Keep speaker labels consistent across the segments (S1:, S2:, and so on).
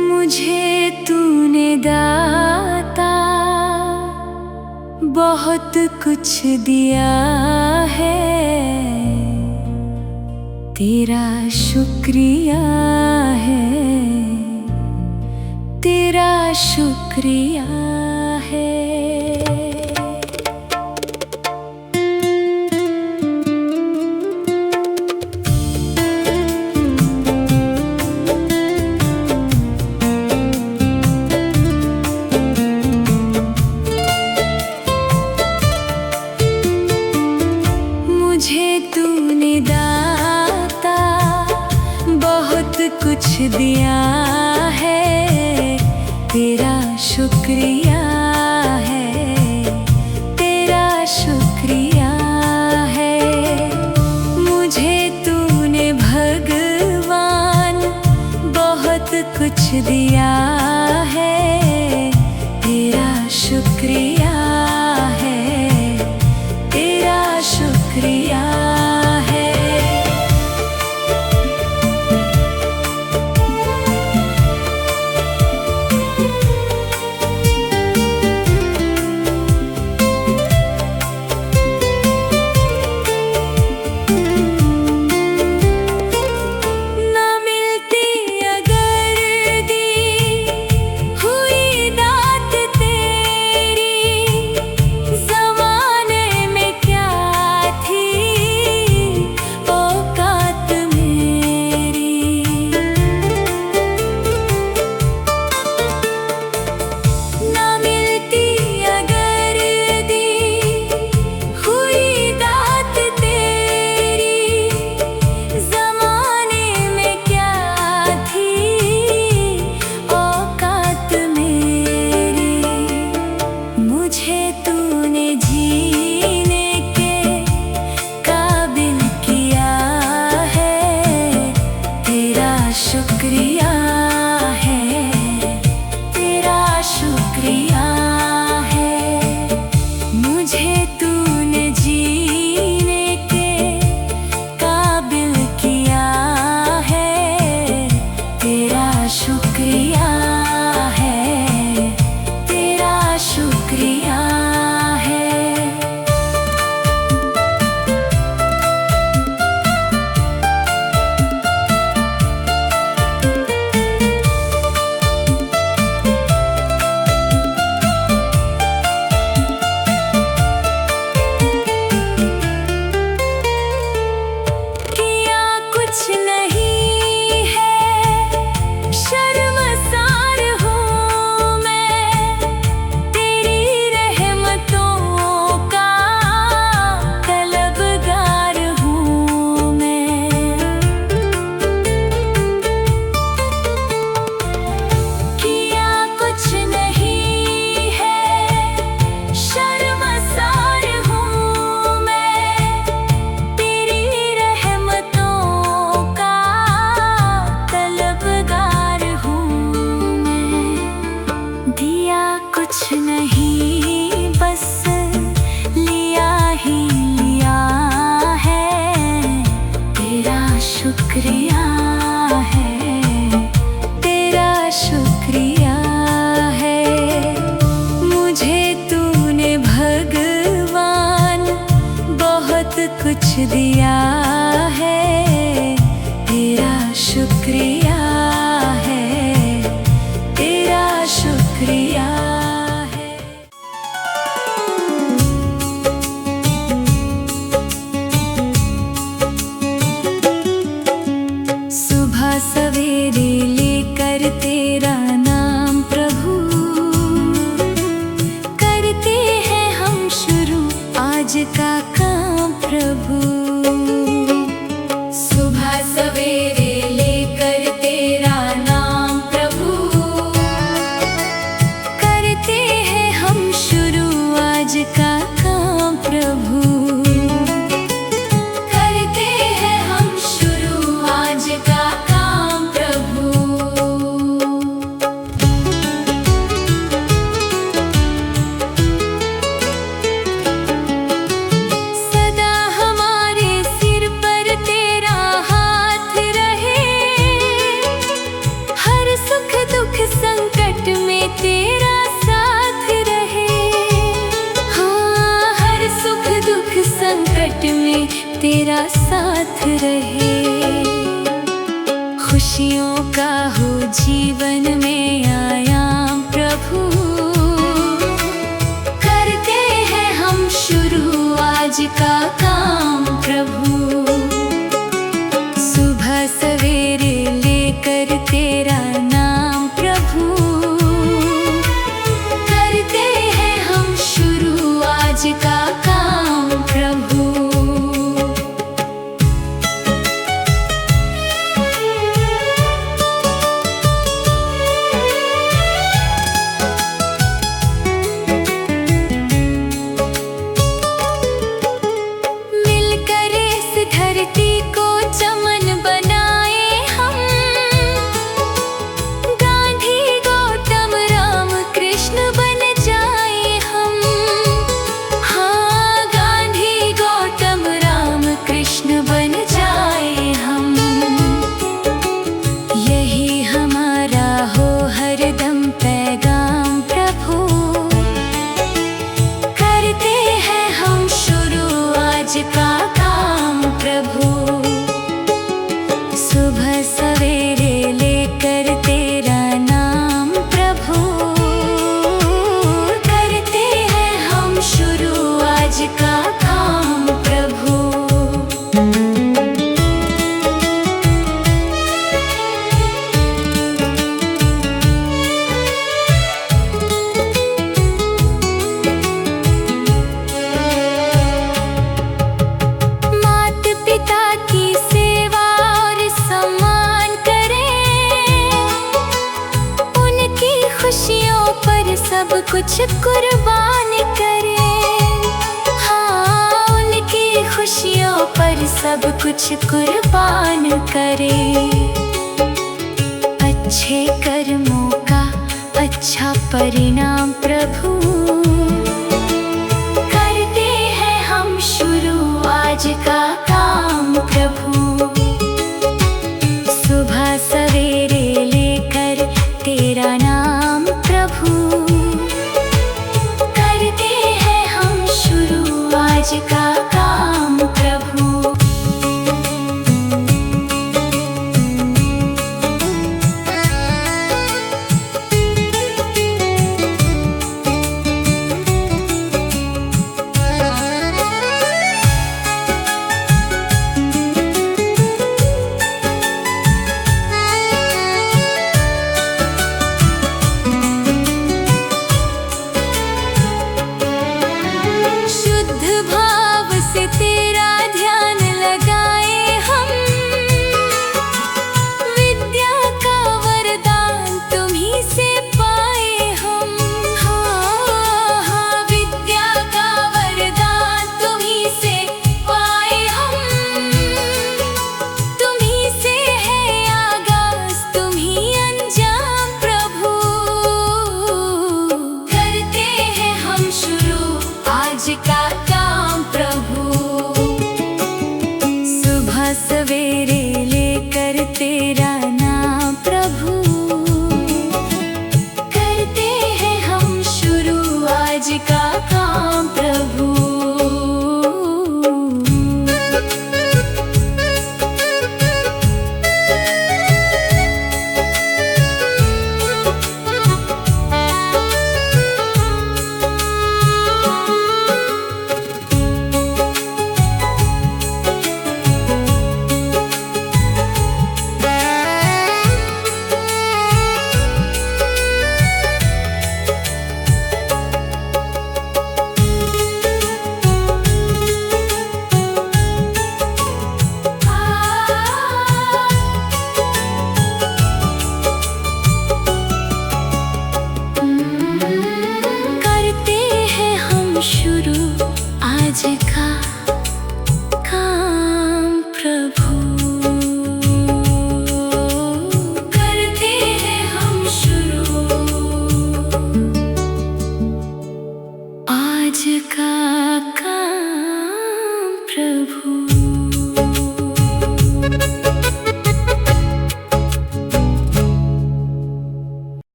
S1: मुझे तूने दाता बहुत कुछ दिया है, तेरा शुक्रिया है, तेरा शुक्रिया है। मुझे तूने दाता बहुत कुछ दिया है, तेरा शुक्रिया है, तेरा शुक्रिया है। मुझे तूने भगवान बहुत कुछ दिया है, तेरा शुक्रिया है, तेरा शुक्रिया है। ना मिलती अगर दी हुई दात तेरी, ज़माने में क्या थी औकात मेरी। ना मिलती अगर दी हुई दात तेरी, ज़माने में क्या थी औकात मेरी। मुझे तूने जीने के काबिल किया है, तेरा शुक्रिया है, तेरा शुक्रिया है। मुझे तूने जीने के काबिल किया है, तेरा शुक्रिया है, तेरा शुक्रिया है। किया कुछ नहीं है, शर्मसार हूँ मैं, तेरी रहमतों का तलबगार हूँ मैं। किया कुछ नहीं है, शर्मसार हूँ मैं, तेरी रहमतों का तलबगार हूँ मैं। दिया कुछ नहीं, बस लिया ही लिया है, तेरा शुक्रिया है, तेरा शुक्रिया है। मुझे तूने भगवान बहुत कुछ दिया है, तेरा शुक्रिया है, तेरा शुक्रिया है। सुबह सवेरे लेकर तेरा नाम प्रभु, करते हैं हम शुरू आज का काम प्रभु। सुबह सवेरे लेकर तेरा नाम प्रभु, करते हैं हम शुरू आज का काम प्रभु। करते हैं हम शुरू आज का काम प्रभु। रहे। खुशियों का हो जीवन में आयाम प्रभु, करते हैं हम शुरू आज का काम प्रभु। सुबह सवेरे लेकर तेरा नाम प्रभु, करते हैं हम शुरू आज का काम प्रभु। मिलकर इस धरती को चमन बनाए हम, गांधी गौतम राम कृष्ण बन जाए हम। हाँ, गांधी गौतम राम कृष्ण बन जाए हम। यही हमारा हो हरदम पैगाम प्रभु, करते हैं हम शुरू आज का काम प्रभु। सुबह सवेरे लेकर तेरा नाम प्रभु, करते हैं हम शुरू आज का काम प्रभु। मात पिता की सेवा और सम्मान करें, उनकी खुशियों पर सब कुछ कुर्बान करें। हाँ, उनकी खुशियों पर सब कुछ कुर्बान करें। अच्छे कर्मों का अच्छा परिणाम प्रभु, करते हैं हम शुरू आज का काम प्रभु। सुबह सवेरे लेकर तेरा नाम प्रभु, करते हैं हम शुरू आज का काम प्रभु।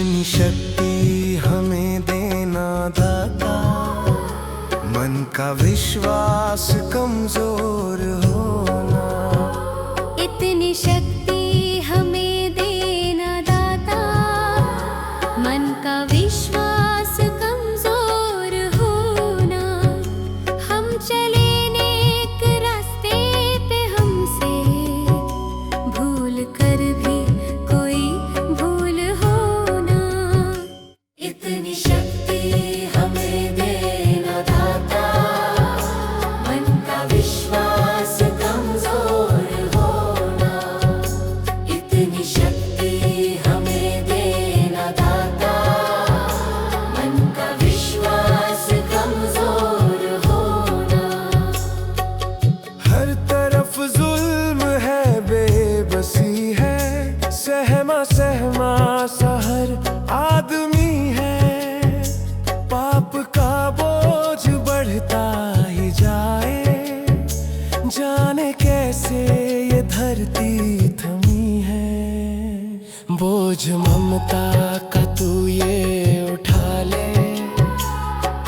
S2: इतनी शक्ति हमें देना दाता, मन का विश्वास कमजोर होना।
S1: इतनी शक्ति हमें देना दाता, मन का विश्वास कमजोर होना। हम चले नेक रास्ते पे, हमसे भूल कर भी कोई भूल होना। इतनी शक्ति हमें देना दाता, मन का विश्वास कमजोर होना। इतनी शक्ति हमें देना दाता, मन का विश्वास कमजोर होना।
S2: हर तरफ जुल्म है, बेबसी है, सहमा सहमा सा हर आदमी है। पाप का बोझ बढ़ता ही जाए, जाने कैसे ये धरती थमी है। बोझ ममता का तू ये उठा ले,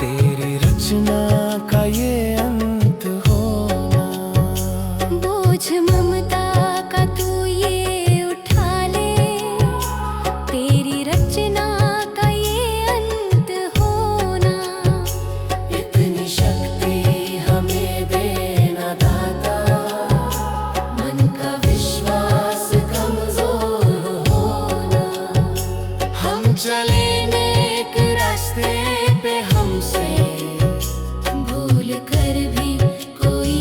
S2: तेरी रचना का ये अंत होना।
S1: बोझ ममता का तू ये उठा ले, तेरी रचना का ये अंत होना। इतनी शक्ति हमें देना दाता, मन का विश्वास कमजोर होना। हम चले नेक रास्ते पे, हमसे भूल कर भी कोई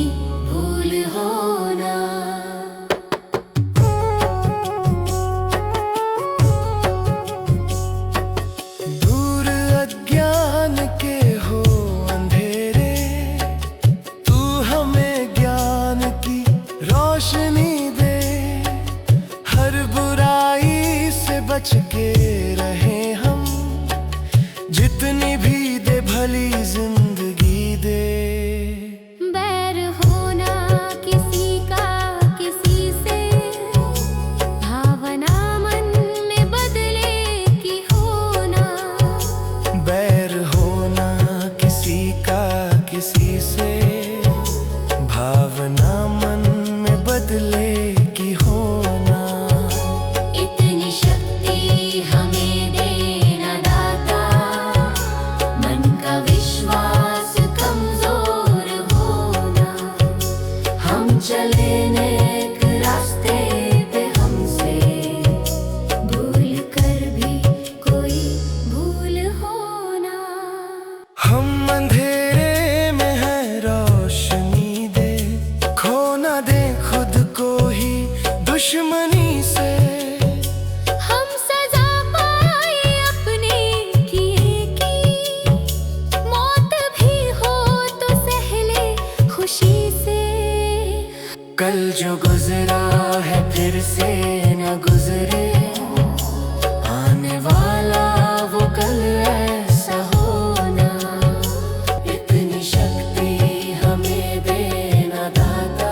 S1: भूल होना।
S2: दूर अज्ञान के हो अंधेरे, तू हमें ज्ञान की रोशनी दे। हर बुराई से बच के रहे हम, जितनी भी दे भली जिंदगी दे।
S1: बैर होना किसी का किसी से, भावना मन में बदले की होना।
S2: बैर होना किसी का किसी से, भावना मन में बदले की होना।
S1: इतनी शक्ति हमें देना दाता, मन का विश्वास कमजोर होना। हम चले नेक रास्ते पे, हमसे भूल कर भी कोई भूल होना।
S2: हम अंधेरे में है, रोशनी दे। खो ना दे खुद को ही दुश्मनी से।
S1: हम सजा पाए अपने किए की, मौत भी हो तो सहले खुशी से।
S2: कल जो गुजरा है फिर से न गुजरे, आने वाला वो कल ऐसा होना। इतनी शक्ति हमें देना दाता,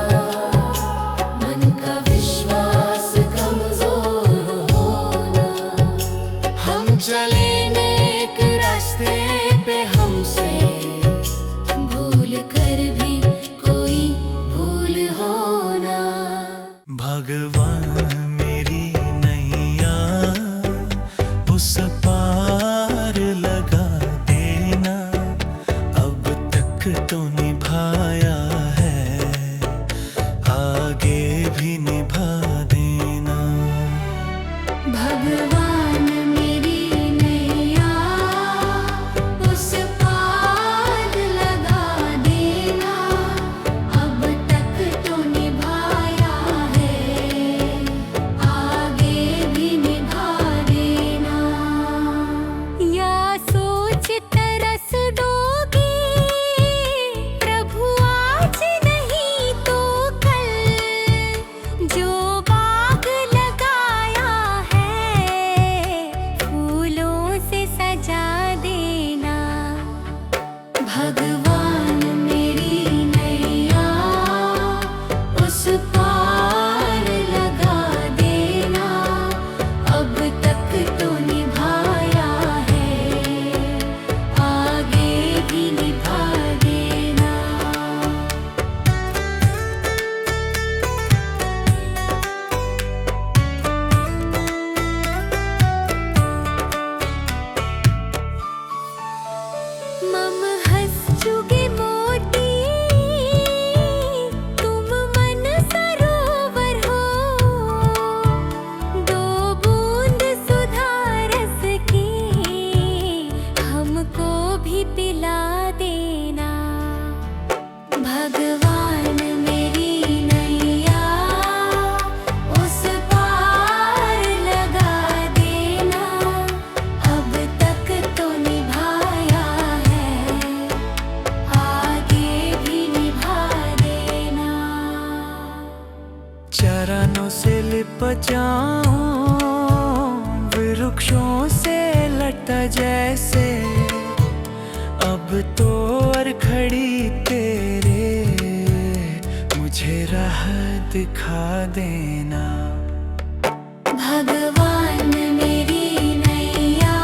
S2: मन का विश्वास कमजोर होना। हम चले नेक रास्ते पे, हमसे भूल कर भी कोई भूल होना। भगवान मेरी नैया उस पार लगा देना। अब तक तो निभाया है, आगे भी निभा देना।
S1: भगवान मेरी नैया
S2: बचाऊं, वृक्षों से लटा जैसे अब तो और खड़ी तेरे, मुझे राह दिखा देना।
S1: भगवान मेरी नैया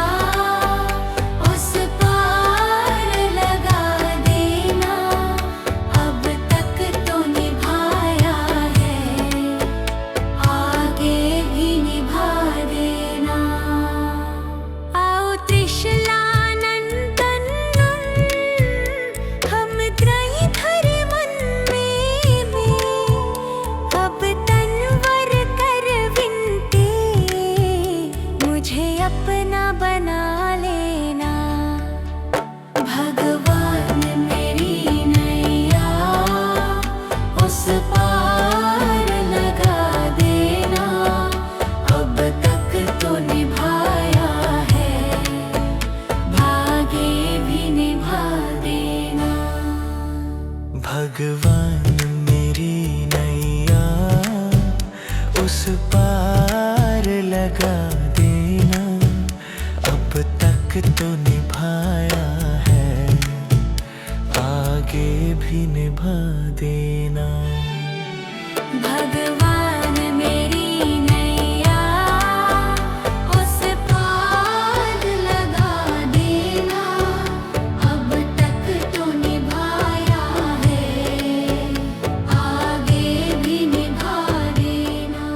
S1: उस पार लगा देना, अब तक तो निभाया है, आगे भी निभा देना। आओ त्रिशलानंदन हम त्रयी धरे मन में, अब तनवर कर विनते, मुझे अपना बना लेना। भगवान मेरी नैया उस पार लगा देना, अब तक तो निभाया है, भागे भी निभा देना।
S2: भगवान मेरी नैया उस पार लगा देना, अब तक तो निभाया है, आगे भी निभा देना।
S1: भगवान मेरी नैया उस पार लगा देना, अब तक तो निभाया है, आगे भी निभा देना।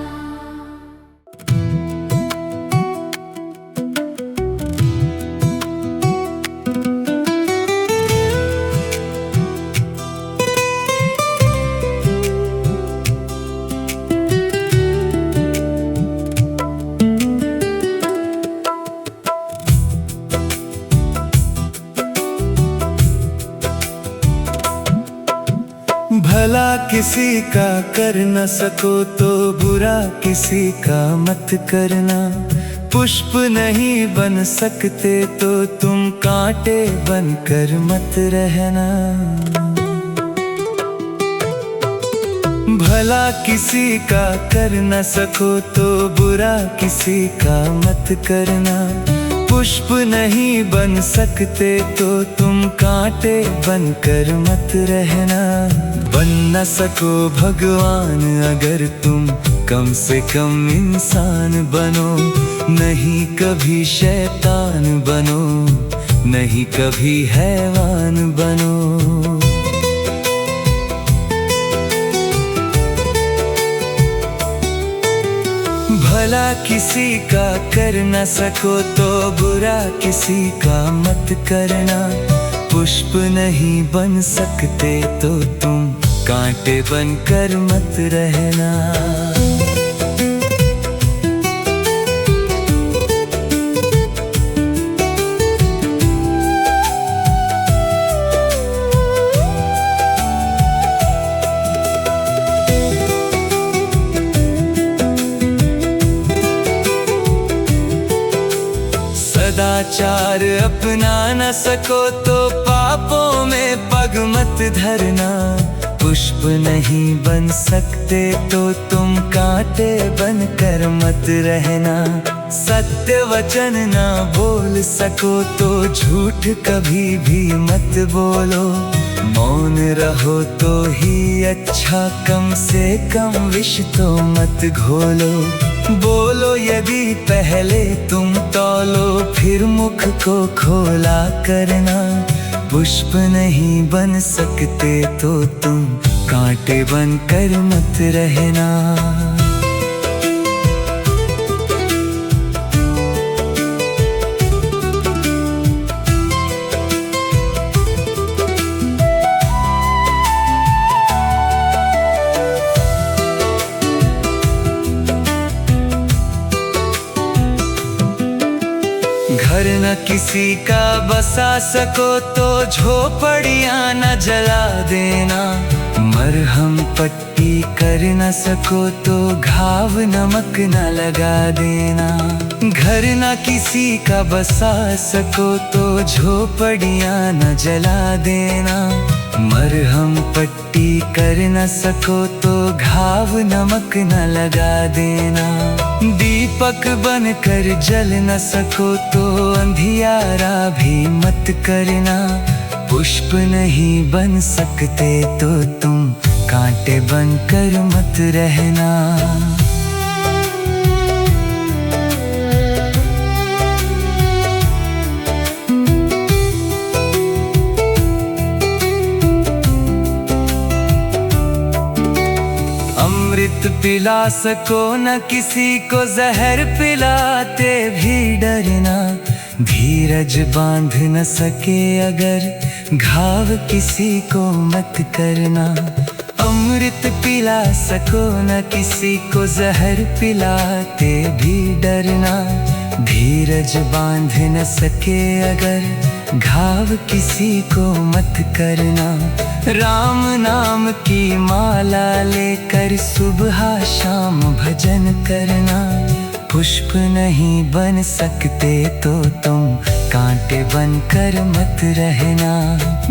S2: भला किसी का कर न सको तो बुरा किसी का मत करना, पुष्प नहीं बन सकते तो तुम कांटे बनकर मत रहना। भला किसी का कर न सको तो बुरा किसी का मत करना, पुष्प नहीं बन सकते तो तुम कांटे बनकर मत रहना। बन न सको भगवान अगर तुम कम से कम इंसान बनो, नहीं कभी शैतान बनो, नहीं कभी हैवान बनो। भला किसी का कर न सको तो बुरा किसी का मत करना, पुष्प नहीं बन सकते तो तुम कांटे बनकर मत रहना। सदाचार अपना न सको तो पापों में पग मत धरना, पुष्प नहीं बन सकते तो तुम कांटे बनकर मत रहना। सत्य वचन ना बोल सको तो झूठ कभी भी मत बोलो, मौन रहो तो ही अच्छा, कम से कम विष तो मत घोलो। बोलो यदि पहले तुम तौलो फिर मुख को खोला करना, पुष्प नहीं बन सकते तो तुम कांटे बनकर मत रहना। घर न किसी का बसा सको तो झोपड़ियां न जला देना, मरहम पट्टी कर न सको तो घाव नमक न लगा देना। घर न किसी का बसा सको तो झोपड़ियां न जला देना, मरहम पट्टी कर न सको तो घाव नमक न लगा देना। दीपक बन कर जल न सको तो अंधियारा भी मत करना। पुष्प नहीं बन सकते तो तुम कांटे बनकर मत रहना। अमृत पिला सको न किसी को जहर पिलाते भी डरना। धीरज बांध न सके अगर घाव किसी को मत करना। अमृत पिला सको न किसी को जहर पिलाते भी डरना। धीरज बांध न सके अगर घाव किसी को मत करना। राम नाम की माला लेकर सुबह शाम भजन करना। पुष्प नहीं बन सकते तो तुम कांटे बनकर मत रहना।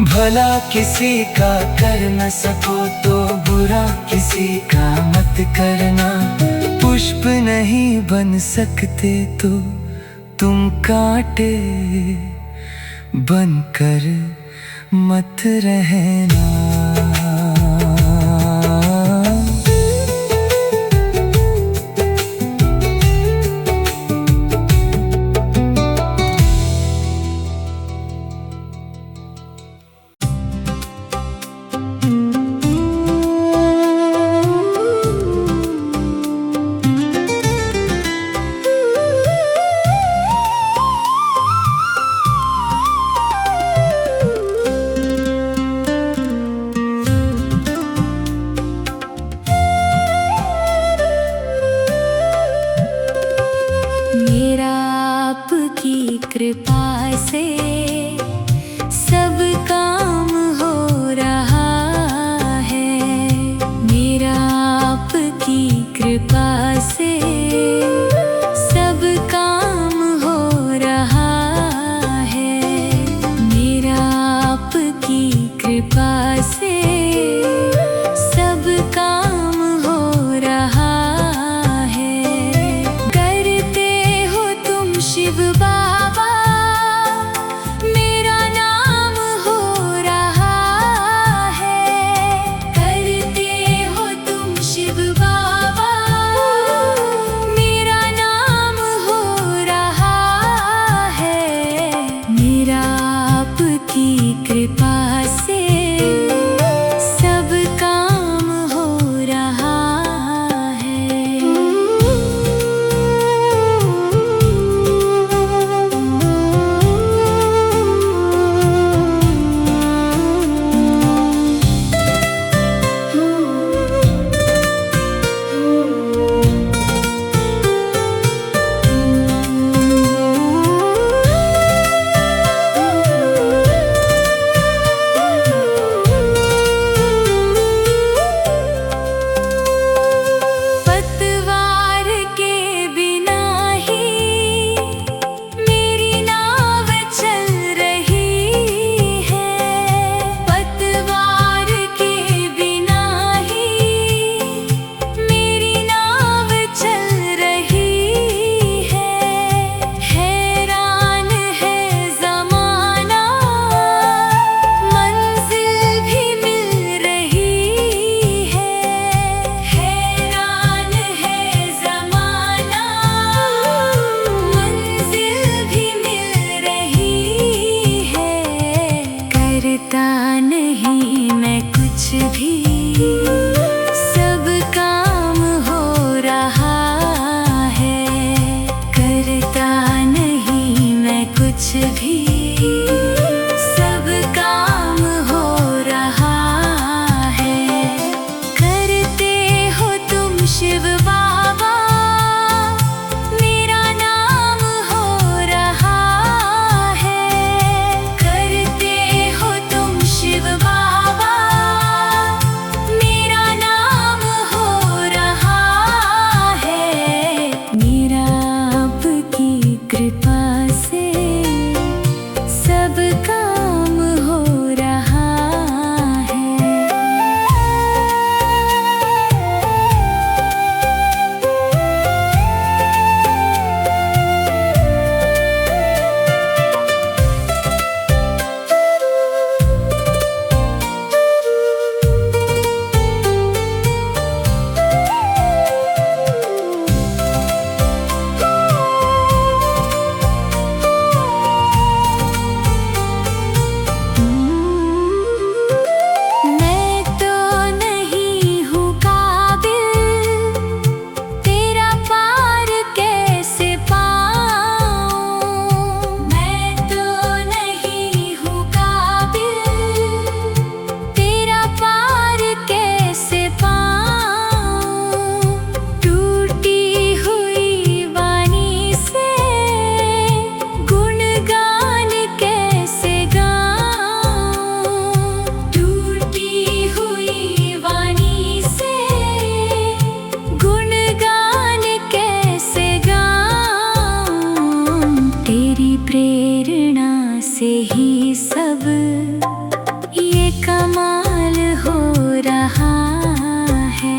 S2: भला किसी का कर न सको तो बुरा किसी का मत करना। पुष्प नहीं बन सकते तो तुम कांटे बनकर मत रहना।
S1: कृपा से सब काम हो रहा है। मेरा आपकी कृपा से सब काम हो रहा है। मेरा आपकी कृपा से सब काम हो रहा है। करते हो तुम शिव बाबा से ही सब ये कमाल हो रहा है।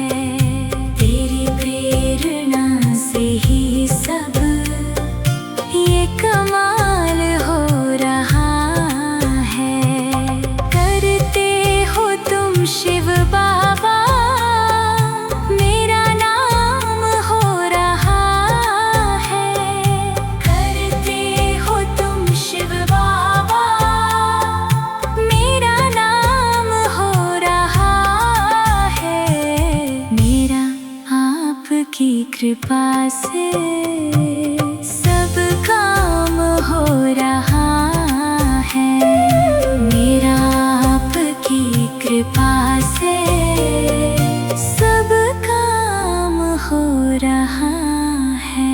S1: तेरी प्रेरणा से ही सब ये कमाल हो रहा है। करते हो तुम शिव बाबा, मेरा नाम हो रहा है। करते हो तुम शिव बाबा, मेरा नाम हो रहा है। मेरा आपकी कृपा से सब काम हो रहा है। मेरा आपकी कृपा से सब काम हो रहा है।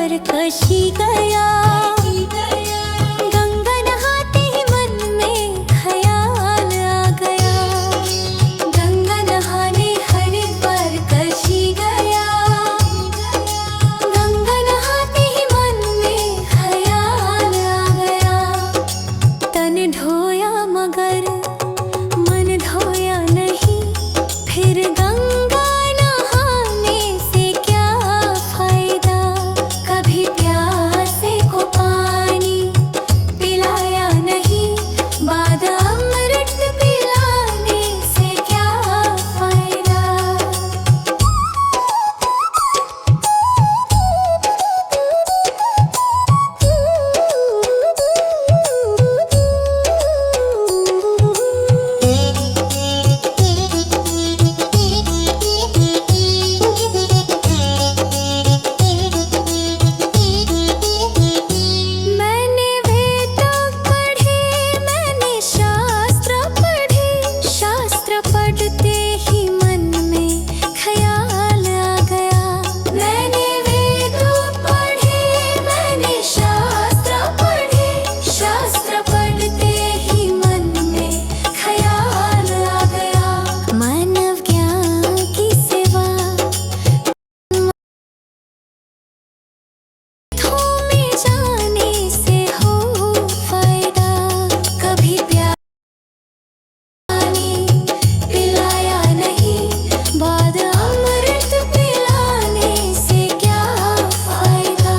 S1: पर कशी गया। गंगा नहाते ही मन में ख्याल आ गया। गंगा नहाने हरिद्वार कशी गया। गंगा नहाते ही मन में ख्याल आ गया। तन धोया मगर मन धोया नहीं। फिर गंगा नहाने से क्या फायदा। कभी प्यासे को पानी पिलाया नहीं। बाद अमृत पिलाने से क्या फायदा। मैंने वेद पढ़े, मैंने शास्त्र पढ़े। शास्त्र पढ़ते ही मन में ख्याल आ गया। मैंने वेद पढ़े, मैंने शास्त्र पढ़े। शास्त्र पढ़ते ही मन में ख्याल आ गया। मानव ज्ञान की सेवा में जाने से हो फायदा। कभी पानी पिलाया नहीं। बाद अमृत पिलाने से क्या फायदा।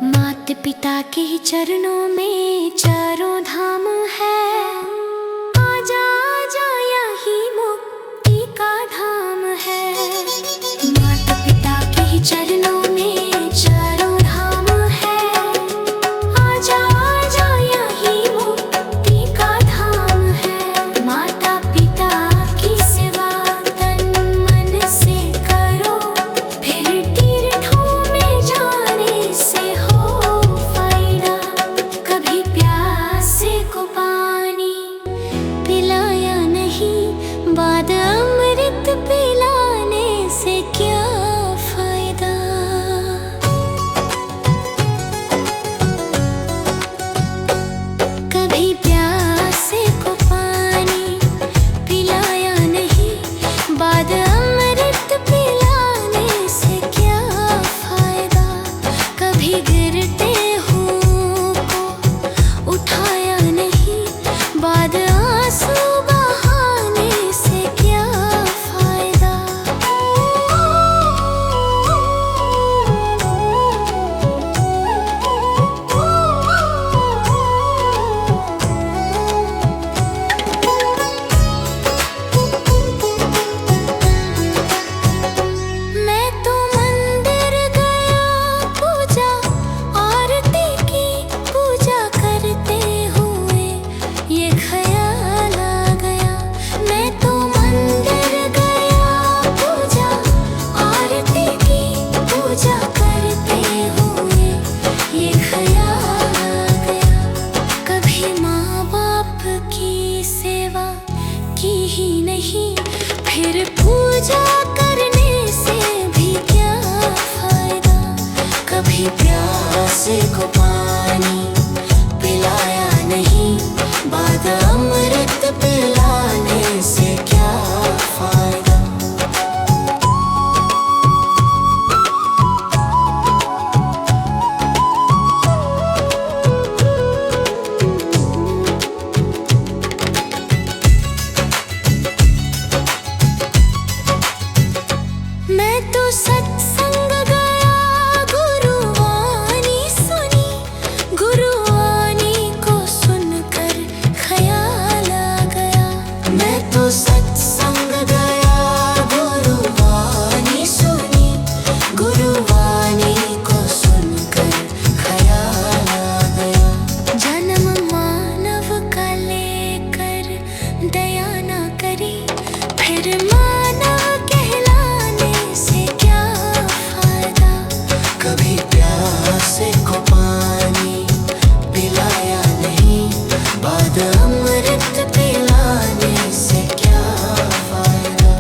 S1: माता पिता के ही चरणों में चारों धाम है। आजा आजा यही मुक्ति का धाम है। माता पिता के ही चरणों में चारों धाम है। आजा आजा यही मुक्ति का धाम है। माता पिता की सेवा तन मन से करो। फिर तीर्थों में जाने से हो फायदा। कभी प्यासे को पानी पिलाया नहीं। बाद अमृत पिलाने से क्या फायदा। कभी प्यासे को पानी पिलाया नहीं। बाद अमृत पिलाने से क्या फायदा। कभी गिरते हुओं को उठाया नहीं। बाद आंसू बहाने से क्या फायदा। मैं तो मंदिर गया, पूजा आरती की। पूजा करते हुए ये ख्याल आ गया। मैं तो मंदिर गया, पूजा आरती की। पूजा करते हुए ये ख्याल आ गया। कभी माँ बाप की सेवा की ही नहीं। फिर पूजा करने से भी क्या फायदा। कभी प्यासे को पानी पिलाया नहीं। बाद अमृत पिलाने से क्या फायदा। मैं तो सत्संग गया, गुरुवाणी सुनी। गुरुवाणी को सुनकर ख्याल आ गया। मैं तो सत्संग गया, गुरुवाणी सुनी। गुरुवाणी को सुनकर ख्याल आ गया। जन्म मानव का लेकर दया ना करी। फिर मानव कहलाने से क्या फायदा।
S3: कभी प्यासे को पानी पिलाया नहीं, बाद अमृत पिलाने से क्या फायदा।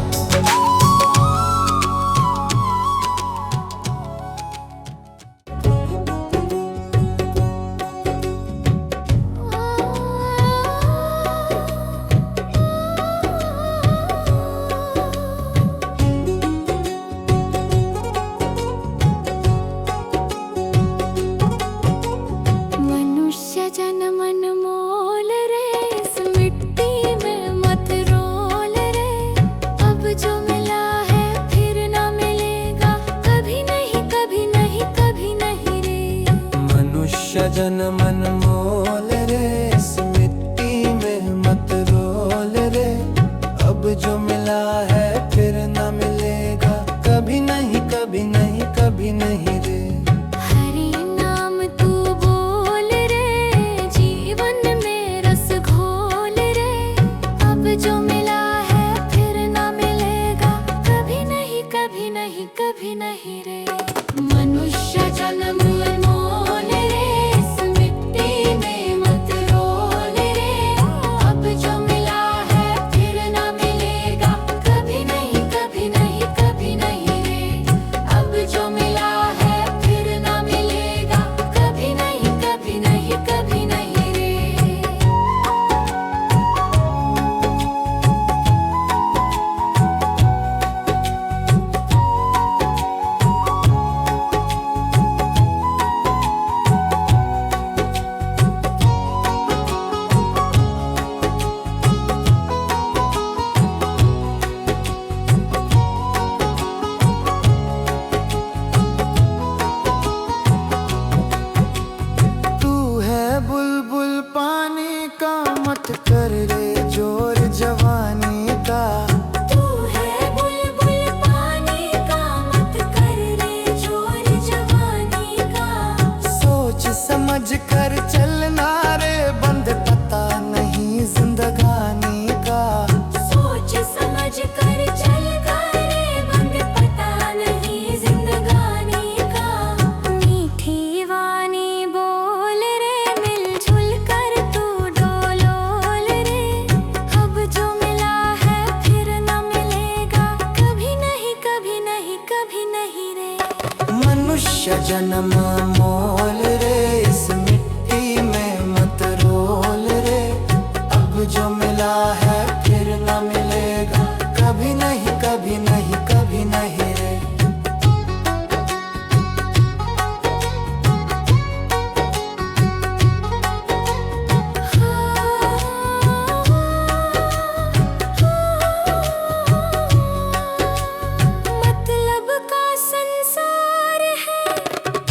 S1: मनुष्य जन्म अनमोल रे, इस मिट्टी में मत रोल रे। अब जो मिला है फिर ना मिलेगा, कभी नहीं कभी नहीं कभी नहीं रे।
S2: मनुष्य जन्म अनमोल रे, इस मिट्टी में मत रोल रे। अब जो मिला है फिर न मिलेगा, कभी नहीं कभी नहीं कभी नहीं रे।
S1: हरि नाम तू बोल रे, जीवन में रस घोल रे। अब जो मिला है फिर ना मिलेगा, कभी नहीं कभी नहीं कभी नहीं रे। मनुष्य जन्म अनमोल रे, इस मिट्टी में मत रोल रे। अब जो मिला है फिर ना मिलेगा, कभी नहीं कभी नहीं कभी नहीं रे। अब जो मिला है फिर ना मिलेगा, कभी नहीं कभी नहीं कभी नहीं रे।
S3: तू है बुलबुल पानी का, मत कर रे जोर जवानी का।
S1: तू है बुलबुल पानी का, मत कर रे जोर जवानी का।
S3: सोच समझ कर चलना रे, बंद पता नहीं जिंदगानी का।
S1: सोच समझ कर चल करे, बंद पता नहीं जिंदगानी का। मीठी वाणी बोल रे, मिलजुल कर तू डोलोल रे। अब जो मिला है फिर न मिलेगा, कभी नहीं कभी नहीं कभी नहीं रे।
S3: मनुष्य जन्म मोल रे, इस मिट्टी में मत रोल रे। अब जो मिला है फिर न मिलेगा, कभी नहीं कभी नहीं कभी नहीं रे।
S1: मतलब का संसार है,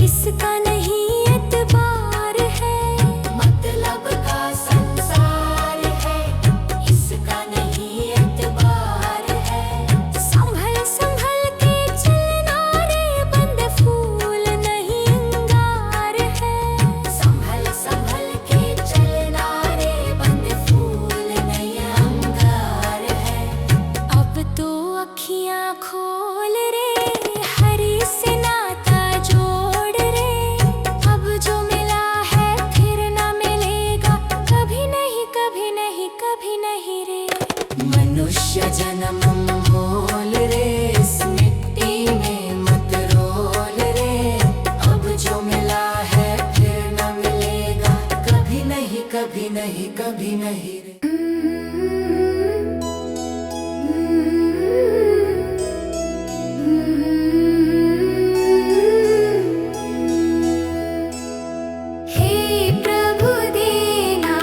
S1: इसका नहीं एतबार है। मतलब का संसार है, इसका नहीं एतबार है। संभल संभल के चलना रे, बंद फूल नहीं अंगार है। संभल संभल के चलना रे, बंद फूल नहीं अंगार है। अब तो अखियां खोल रे, हरि से नाता जोड़ रे। अब जो मिला है फिर ना मिलेगा, कभी नहीं कभी नहीं कभी नहीं रे।
S3: मनुष्य जन्म मोल रे, इस मिट्टी में मत रोल रे। अब जो मिला है फिर न मिलेगा, कभी नहीं कभी नहीं कभी नहीं रे।
S1: हे प्रभु देना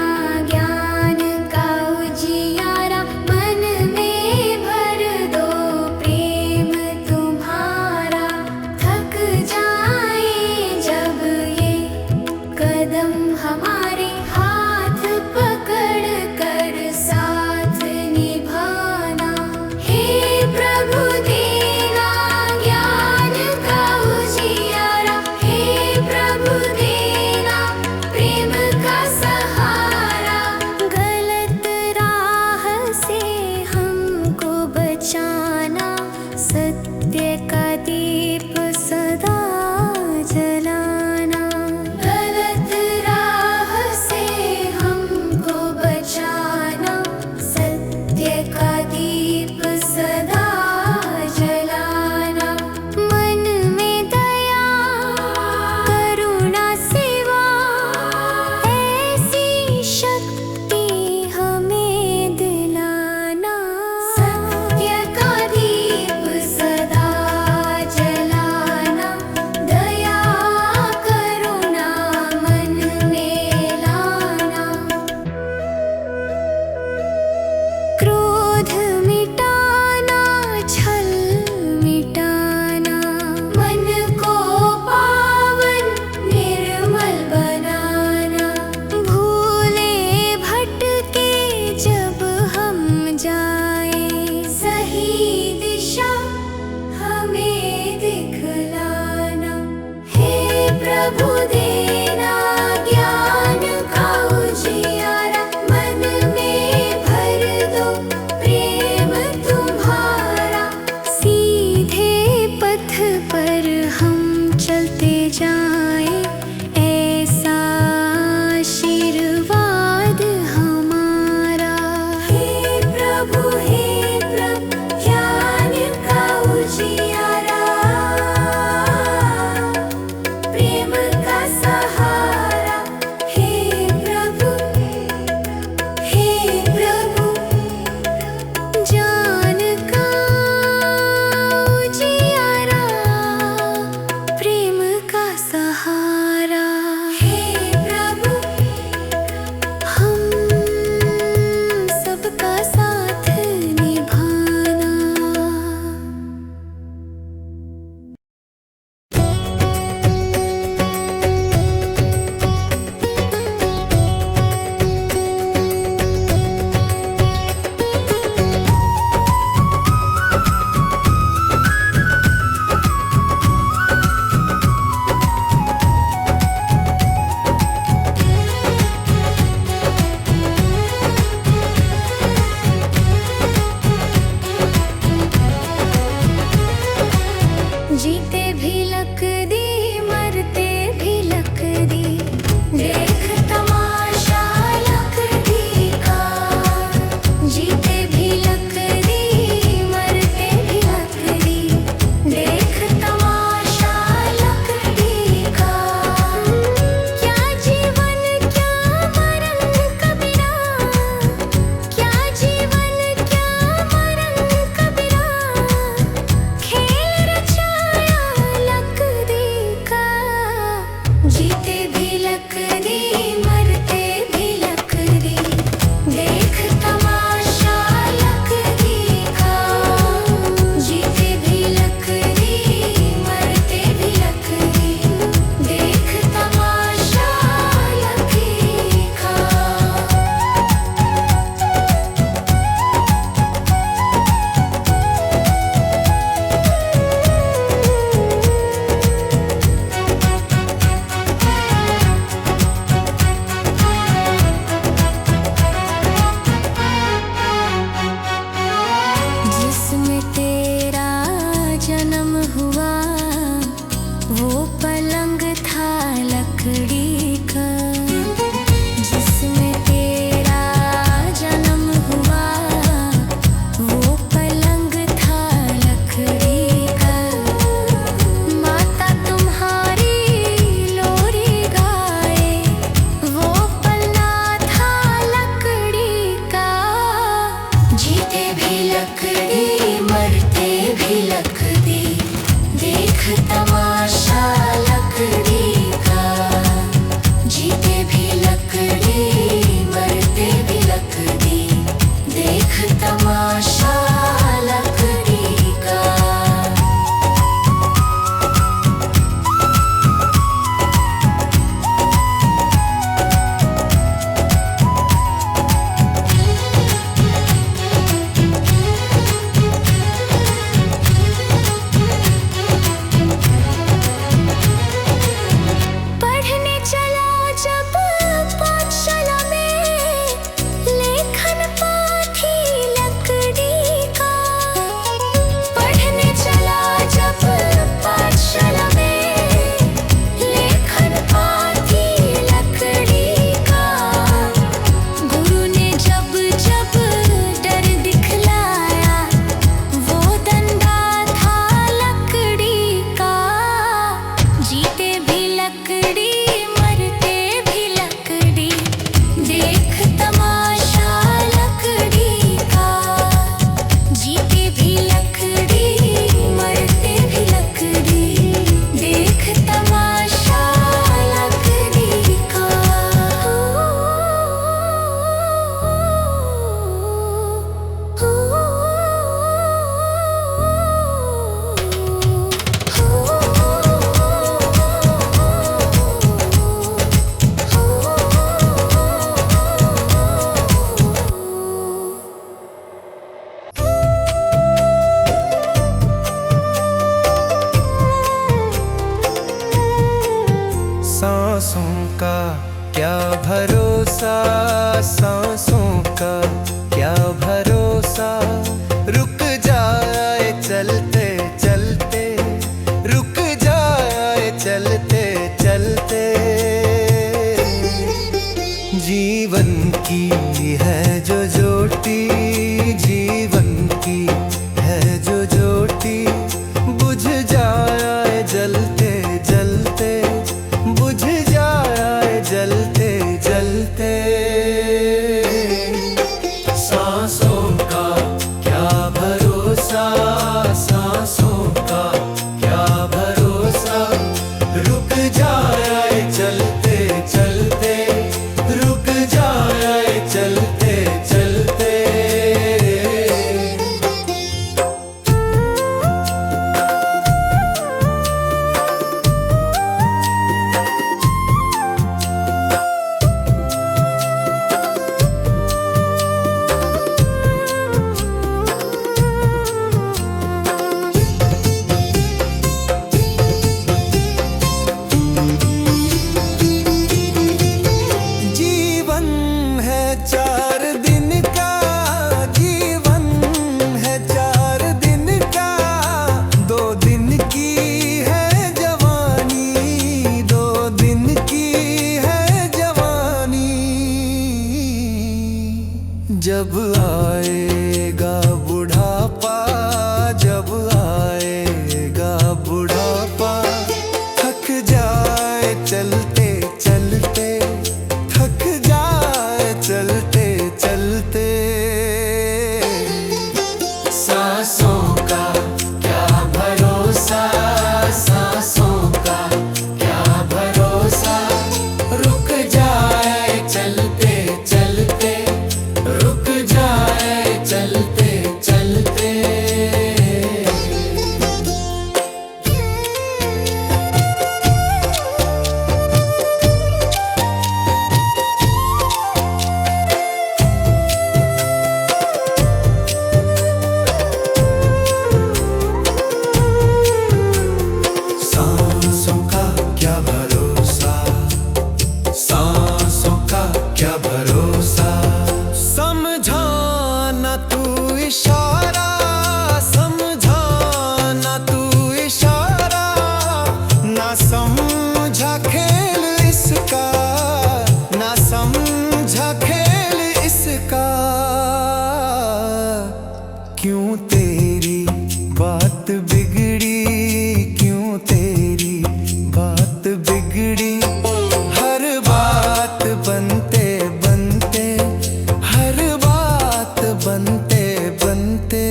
S1: ज्ञान का उजियारा, मन में भर प्रभु देना ज्ञान का उजियारा, मन में भर दो प्रेम तुम्हारा। सीधे पथ पर हम चलते जाएं, ऐसा आशीर्वाद हमारा। हे प्रभु ज्ञान का उजियारा, प्रेम का सहारा। हे प्रभु ज्ञान का उजियारा, प्रेम का सहारा। हे प्रभु हम सबका साथ निभाना। जीते भी लक दी, मरते भी लक दी, देख तमाशा लकड़ी का। जीते भी लक दी, मरते भी लक दी, देख तमाशा लकड़ी का। क्या जीवन क्या मरण कबीरा, क्या जीवन क्या मरण कबीरा, खेल रचाया लकड़ी का। जीते भी लकड़ी, मरते भी लकड़ी, देख तमाशा लकड़ी का। जीते भी लकड़ी, मरते भी लकड़ी, देख तमाशा लकड़ी का। जिसमें तेरा जन्म हुआ, वो पलंग था लकड़ी का। जिसमें तेरा जन्म हुआ, वो पलंग था लकड़ी का। माता तुम्हारी लोरी गाए, वो पलना था लकड़ी का। जीते भी लकड़ी, मरते भी लकड़ी, देख तमाशा लकड़ी का। जीते भी लकड़ी, मरते भी लकड़ी, देख तमाशा लकड़ी का।
S2: भरोसा, सांसों का क्या भरोसा। रुक जाए चलते चलते, रुक जाए चलते चलते। जीवन की है जो ज्योति, जीवन की है जो ज्योति, बुझ जाए जलते जलते, बुझ जाए जलते जलते। सांसों का क्या भरोसा, सांसों का क्या भरोसा। रुक जाए चलते चलते, रुक जाए चलते चलते। जीवन है 4 दिन का, जीवन है 4 दिन का। 2 दिन की है जवानी, 2 दिन की है जवानी। जब आएगा बुढ़ापा, जब आएगा बुढ़ापा, थक जाए चलते चलते, थक जाए चलते चलते। सांसों का क्या भरोसा, सांसों का क्या भरोसा। रुक जाए चलते चलते, रुक जाए चलते चलते। सांसों का क्या भरोसा, सांसों का क्या भरोसा। समझाना तू इशारा, समझाना तू इशारा। ना समझा खेल इसका, ना समझा खेल इसका। क्यों तेरी बात बिगड़ी, क्यों तेरी बात बिगड़ी। हर बात बनते बनते, हर बात बनते बनते।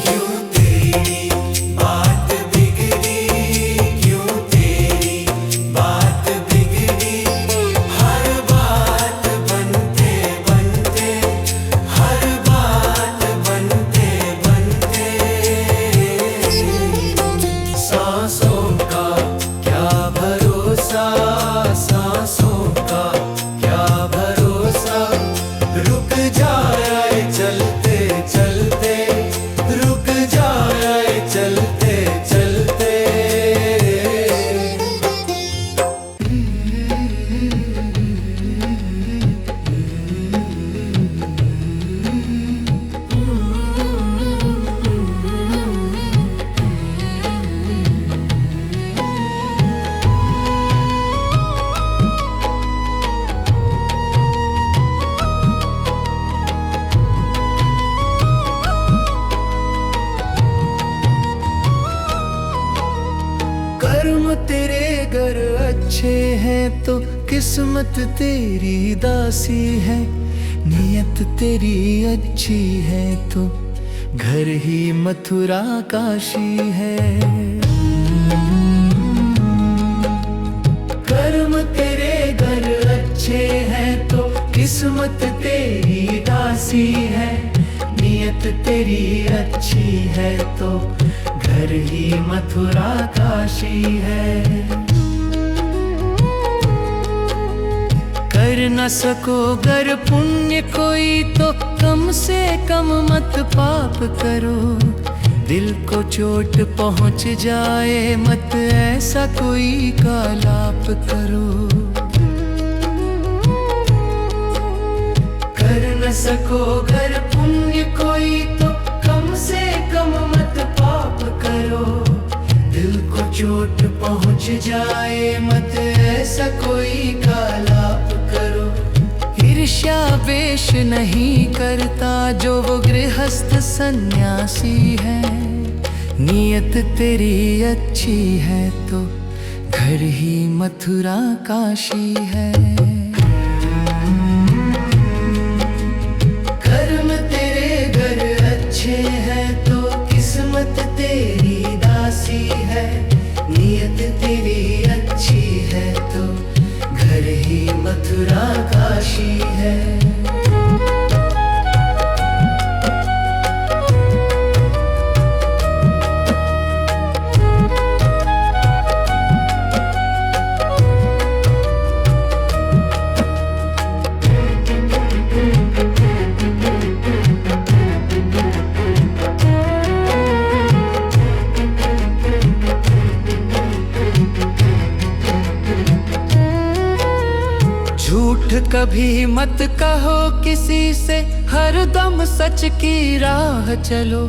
S2: क्यों तेरी बात बिगड़ी, क्यों तेरी बात बिगड़ी। हर बात बनते बनते, हर बात बनते बनते। सांसों का क्या भरोसा, सांसों का क्या भरोसा। रुक जाए चलते चलते, रुक जाए चलते चलते। कर्म तेरे घर अच्छे हैं तो किस्मत तेरी दासी है। नियत तेरी अच्छी है तो घर ही मथुरा काशी है। कर्म तेरे घर अच्छे हैं तो किस्मत तेरी दासी है। नियत तेरी अच्छी है तो घर ही मथुरा काशी है। कर न सको गर पुण्य कोई तो कम से कम मत पाप करो। दिल को चोट पहुंच जाए मत ऐसा कोई कालाप करो।
S3: सको अगर पुण्य कोई तो कम से कम मत पाप करो। दिल को चोट पहुंच जाए मत ऐसा कोई कालाप करो। ईर्ष्या वेश नहीं करता जो वो गृहस्थ सन्यासी है। नियत तेरी अच्छी है तो घर ही मथुरा काशी है। कर्म तेरे घर अच्छे हैं तो किस्मत तेरी दासी है। नियत तेरी अच्छी है तो घर ही मथुरा काशी है। झूठ कभी मत कहो किसी से, हरदम सच की राह चलो।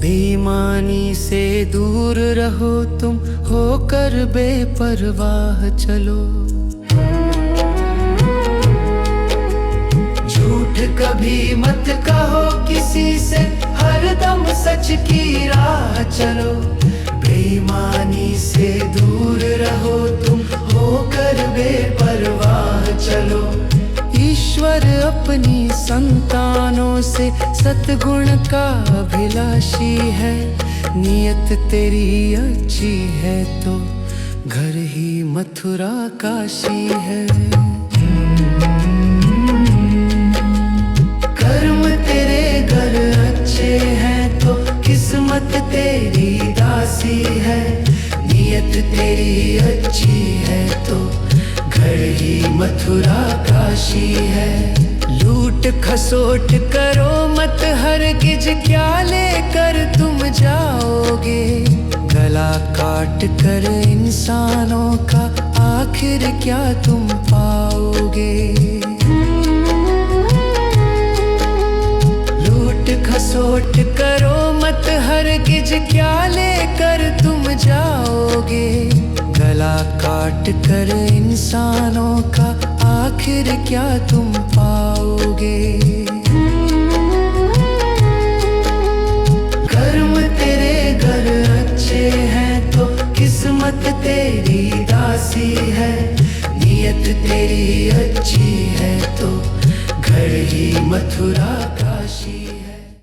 S3: बेईमानी से दूर रहो तुम, होकर बेपरवाह चलो। झूठ कभी मत कहो किसी से, हरदम सच की राह चलो। बेईमानी से दूर रहो तुम, होकर बेपरवाह चलो। ईश्वर अपनी संतानों से सतगुण का अभिलाषी है। नियत तेरी अच्छी है तो घर ही मथुरा काशी है। कर्म तेरे घर अच्छे हैं तो किस्मत तेरी दासी है। नियत तेरी अच्छी है तो घर ही मथुरा काशी है। लूट खसोट करो मत हरगिज, क्या लेकर तुम जाओगे। गला काट कर इंसानों का आखिर क्या तुम पाओगे। लूट खसोट करो मत हरगिज, क्या लेकर तुम जाओगे। गला काट कर इंसानों का आखिर क्या तुम पाओगे। कर्म तेरे घर अच्छे हैं तो किस्मत तेरी दासी है। नियत तेरी अच्छी है तो घर ही मथुरा का